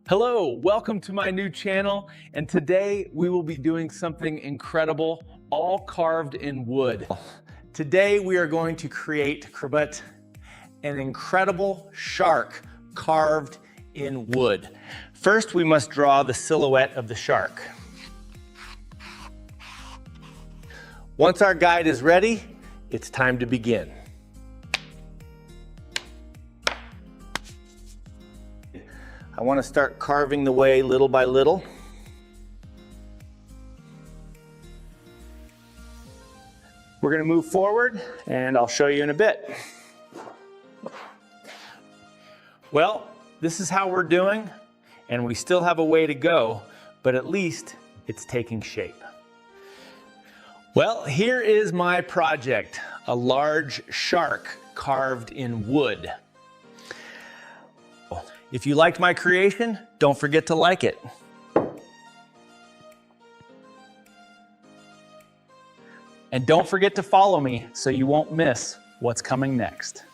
Hello, welcome to my new channel, and today we will be doing something incredible, all carved in wood. Today we are going to create an incredible shark carved in wood. First, we must draw the silhouette of the shark. Once our guide is ready, it's time to begin. I want to start carving the way little by little. We're going to move forward and I'll show you in a bit. Well, this is how we're doing, and we still have a way to go, but at least it's taking shape. Well, here is my project, a large shark carved in wood. If you liked my creation, don't forget to like it. And don't forget to follow me so you won't miss what's coming next.